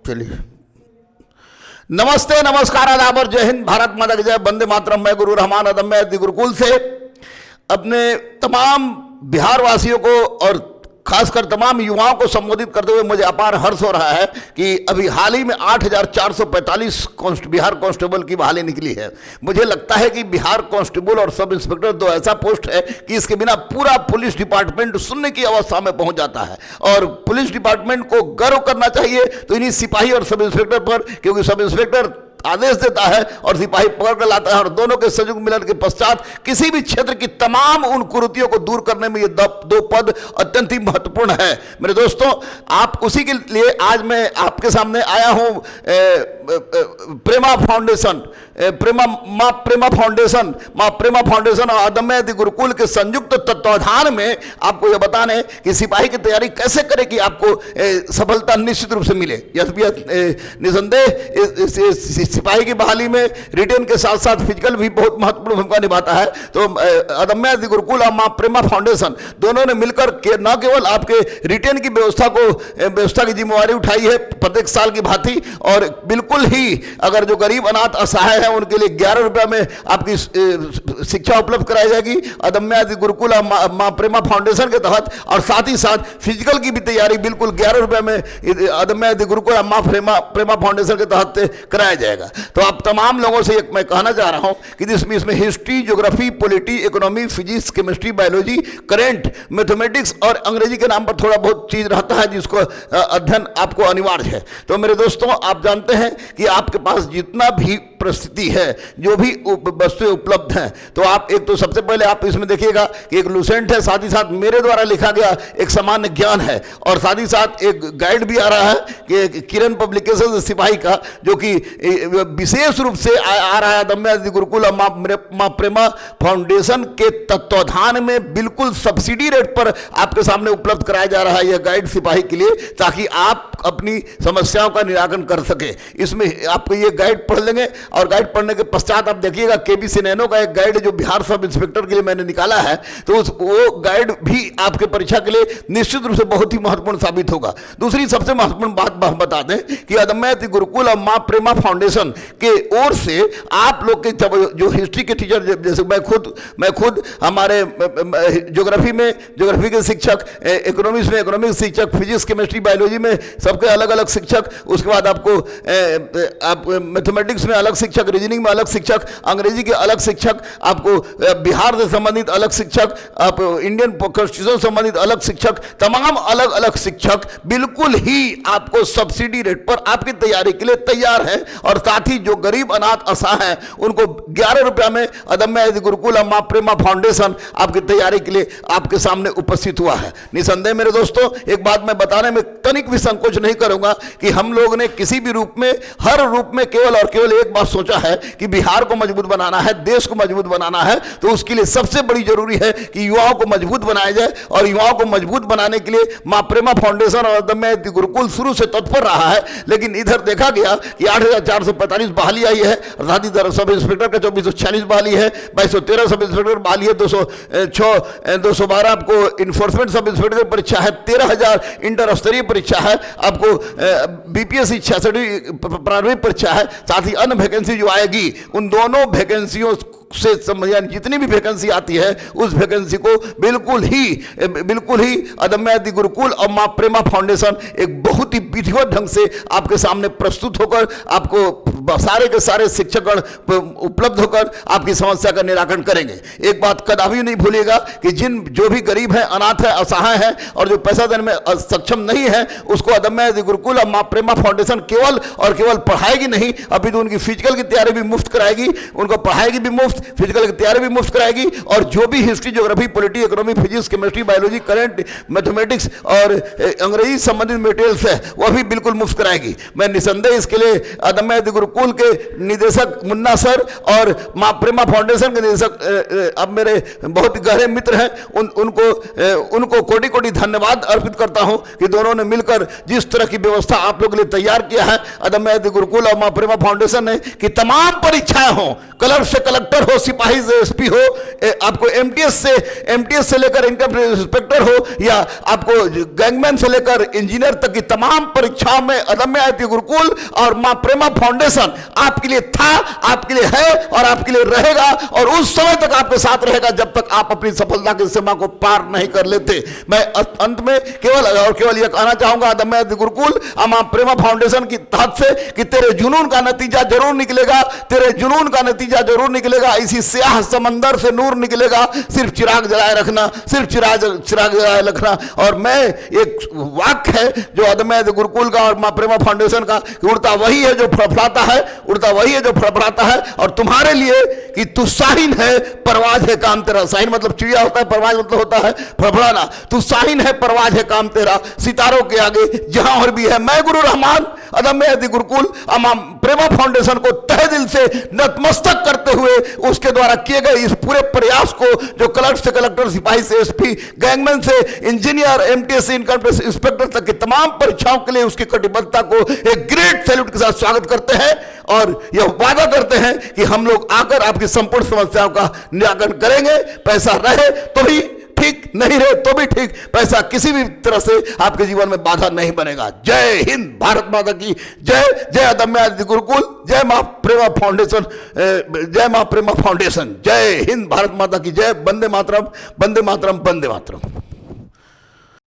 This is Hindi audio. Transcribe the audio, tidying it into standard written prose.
चलिए, नमस्ते, नमस्कार, आदाब और जय हिंद, भारत माता की जय, वंदे मातरम। मैं गुरु रहमान अदम्य गुरुकुल से अपने तमाम बिहार वासियों को और खासकर तमाम युवाओं को संबोधित करते हुए मुझे अपार हर्ष हो रहा है कि अभी हाल ही में 8,445 बिहार कांस्टेबल की बहाली निकली है। मुझे लगता है कि बिहार कांस्टेबल और सब इंस्पेक्टर दो ऐसा पोस्ट है कि इसके बिना पूरा पुलिस डिपार्टमेंट सुनने की अवस्था में पहुंच जाता है और पुलिस डिपार्टमेंट को गर्व करना चाहिए तो इन्हीं सिपाही और सब इंस्पेक्टर पर, क्योंकि सब इंस्पेक्टर आदेश देता है और सिपाही पकड़ कर लाता है और दोनों के संयुक्त मिलन के पश्चात किसी भी क्षेत्र की तमाम उन कुरीतियों को दूर करने में ये दो पद अत्यंत ही महत्वपूर्ण है। मेरे दोस्तों, आप उसी के लिए आज मैं आपके सामने आया हूं। प्रेमा फाउंडेशन, मां प्रेमा फाउंडेशन और अदम्य गुरुकुल के संयुक्त तत्वाधान में आपको यह बताने कि सिपाही की तैयारी कैसे करें कि आपको सफलता निश्चित रूप से मिले। निसंदेह सिपाही की बहाली में रिटेन के साथ साथ फिजिकल भी बहुत महत्वपूर्ण भूमिका निभाता है। तो अदम्य गुरुकुल और मां प्रेमा फाउंडेशन दोनों ने मिलकर न केवल आपके रिटेन की व्यवस्था की जिम्मेवारी उठाई है प्रत्येक साल की भांति, और बिल्कुल ही अगर जो गरीब अनाथ असहाय है उनके लिए 11 रुपये में आपकी शिक्षा उपलब्ध कराई जाएगी अदम्य गुरुकुल और मां प्रेमा फाउंडेशन के तहत, और साथ ही साथ फिजिकल की भी तैयारी बिल्कुल 11 रुपये में अदम्य गुरुकुल और मां प्रेमा फाउंडेशन के तहत कराया जाएगा। तो आप तमाम लोगों से मैं कहना चाह रहा हूं कि इसमें history, geography, polity, economy, physics, chemistry, biology, current, mathematics और अंग्रेजी के नाम पर थोड़ा बहुत चीज रहता है जिसको अध्ययन आपको अनिवार्य है। तो मेरे दोस्तों, आप जानते हैं कि आपके पास जितना भी परिस्थिति है, जो भी वस्तुएं उपलब्ध हैं, तो आप एक तो सबसे पहले आप इसमें देखिएगा कि एक लूसेंट है, साथ ही साथ मेरे द्वारा लिखा गया एक सामान्य ज्ञान है, और साथ ही साथ एक गाइड भी आ रहा है कि किरण पब्लिकेशन सिपाही का, जो कि विशेष रूप से आ रहा है अदम्य गुरुकुल और मां प्रेमा फाउंडेशन के तत्वाधान में बिल्कुल सब्सिडी रेट पर आपके सामने उपलब्ध कराया जा रहा है यह गाइड सिपाही के लिए, ताकि आप अपनी समस्याओं का निराकरण कर सके। इसमें आपको ये गाइड पढ़ लेंगे और गाइड पढ़ने के पश्चात आप देखिएगा केबी सिनेनो का एक गाइड जो बिहार सब इंस्पेक्टर के लिए मैंने निकाला है, तो वो गाइड भी आपके परीक्षा के लिए निश्चित रूप से बहुत ही महत्वपूर्ण साबित होगा। दूसरी सबसे महत्वपूर्ण बात हम बता दें कि अदम्य गुरुकुल और मां प्रेमा फाउंडेशन के ओर से आप लोग के जो हिस्ट्री के टीचर, जैसे मैं खुद हमारे ज्योग्राफी के शिक्षक, इकोनॉमिक्स में इकोनॉमिक्स शिक्षक, फिजिक्स, केमिस्ट्री, बायोलॉजी में सबके अलग अलग शिक्षक, उसके बाद आप मैथमेटिक्स में अलग शिक्षक, रीजनिंग में अलग शिक्षक, अंग्रेजी के अलग शिक्षक, आपको बिहार से संबंधित अलग शिक्षक, आप इंडियन कॉन्स्टिट्यूशन से संबंधित अलग शिक्षक, तमाम अलग अलग शिक्षक बिल्कुल ही आपको सब्सिडी रेट पर आपकी तैयारी के लिए तैयार है, और साथ ही जो गरीब अनाथ असहाय हैं उनको 11 रुपया में अदम्य गुरुकुल और मां प्रेमा फाउंडेशन आपकी तैयारी के लिए आपके सामने उपस्थित हुआ है। निसंदेह मेरे दोस्तों, एक बात मैं बताने में तनिक भी संकोच नहीं करूंगा कि हम लोग ने किसी भी रूप में, हर रूप में केवल और केवल एक बात सोचा है कि बिहार को मजबूत बनाना है, देश को मजबूत बनाना है, तो उसके लिए सबसे बड़ी जरूरी है कि युवाओं को मजबूत बनाया जाए, और युवाओं को मजबूत बनाने के लिए मां प्रेमा फाउंडेशन और अदम्य गुरुकुल शुरू से तत्पर रहा है। लेकिन इधर देखा गया कि 8,445 बहाली आई है, साथ ही सब इंस्पेक्टर का 2446 बहाली है, 2213 सब इंस्पेक्टर बहाली है, 212 आपको इन्फोर्समेंट सब इंस्पेक्टर परीक्षा है, 13,000 इंटर स्तरीय परीक्षा है, आपको बीपीएससी 66 प्रारंभिक परीक्षा है, साथ ही अन्य वैकेंसी जो आएगी उन दोनों वैकेंसियों से जितनी भी वैकेंसी आती है उस वैकेंसी को बिल्कुल ही अदम्य गुरुकुल और मां प्रेमा फाउंडेशन एक बहुत ही विधिवत ढंग से आपके सामने प्रस्तुत होकर आपको सारे के सारे शिक्षकगण उपलब्ध होकर आपकी समस्या का निराकरण करेंगे। एक बात कदापि नहीं भूलिएगा कि जो भी गरीब है, अनाथ है, असहाय है और जो पैसा देने में सक्षम नहीं है, उसको अदम्य गुरुकुल और मां प्रेमा फाउंडेशन केवल और केवल पढ़ाएगी नहीं, अभी तो उनकी फिजिकल की तैयारी भी मुफ्त कराएगी, उनको पढ़ाएगी भी मुफ्त, फिजिकल की तैयारी भी मुफ्त कराएगी, और जो भी history, geography, polity, economy, physics, chemistry, biology, current, mathematics और अंग्रेजी संबंधित मटेरियल्स है वह भी बिल्कुल मुफ्त कराएगी। मैं निसंदेह इसके लिए अदम्य गुरुकुल के निदेशक मुन्ना सर और मां प्रेमा फाउंडेशन के निदेशक अब मेरे बहुत गहरे मित्र हैं, उनको कोटि कोटि धन्यवाद अर्पित करता हूं कि दोनों ने मिलकर जिस तरह की व्यवस्था आप लोगों के लिए तैयार किया है अदम्य गुरुकुल और मां प्रेमा फाउंडेशन ने, कि तमाम परीक्षाएं हों, कलर से कलेक्टर इंस्पेक्टर हो, सिपाही से एसपी हो, आपको एमटीएस से लेकर इनकम इंस्पेक्टर हो, या आपको गैंगमैन से लेकर इंजीनियर तक की तमाम परीक्षाओं में अदम्य आईआईटी गुरुकुल और मां प्रेमा फाउंडेशन आपके लिए था, आपके लिए है और आपके लिए रहेगा, और उस समय तक आपके साथ रहेगा जब तक आप अपनी सफलता की सीमा को पार नहीं कर लेते। मैं अंत में केवल यह कहना चाहूंगा अदम्य आईआईटी गुरुकुल और मां प्रेमा फाउंडेशन की तहत से कि तेरे जुनून का नतीजा जरूर निकलेगा, तेरे जुनून का नतीजा जरूर निकलेगा। इसी स्याह समंदर से नूर निकलेगा, सिर्फ चिराग जलाए रखना, सिर्फ चिराग जलाए रखना। और मैं एक वाक्य है जो अदम्य आईआईटी गुरुकुल का और मां प्रेमा फाउंडेशन का, उड़ता वही है जो फड़फड़ाता है, उड़ता वही है जो फड़फड़ाता है। और तुम्हारे लिए कि तू शाहीन है, परवाज है काम तेरा। शाहीन मतलब चिड़िया होता है, परवाज मतलब होता है फड़फड़ाना। तू शाहीन है, परवाज है काम तेरा, सितारों के आगे जहां और भी है। मैं गुरु रहमान अदम्य आईआईटी गुरुकुल मां प्रेमा फाउंडेशन को तहे दिल से नतमस्तक करते हुए उसके द्वारा किए गए इस पूरे प्रयास को, जो क्लर्क से कलेक्टर, सिपाही से एसपी, गैंगमैन से इंजीनियर, एमटीएस से इनकम टैक्स इंस्पेक्टर तक की तमाम परीक्षाओं के लिए उसकी कटिबद्धता को एक ग्रेट सैल्यूट के साथ स्वागत करते हैं और यह वादा करते हैं कि हम लोग आकर आपकी संपूर्ण समस्याओं का निराकरण करेंगे। पैसा रहे तो भी ठीक, नहीं रहे तो भी ठीक, पैसा किसी भी तरह से आपके जीवन में बाधा नहीं बनेगा। जय हिंद, भारत माता की जय। जय अदम्य आईआईटी गुरुकुल, जय मां प्रेमा फाउंडेशन, जय मां प्रेमा फाउंडेशन, जय हिंद, भारत माता की जय। वंदे मातरम, वंदे मातरम, वंदे मातरम।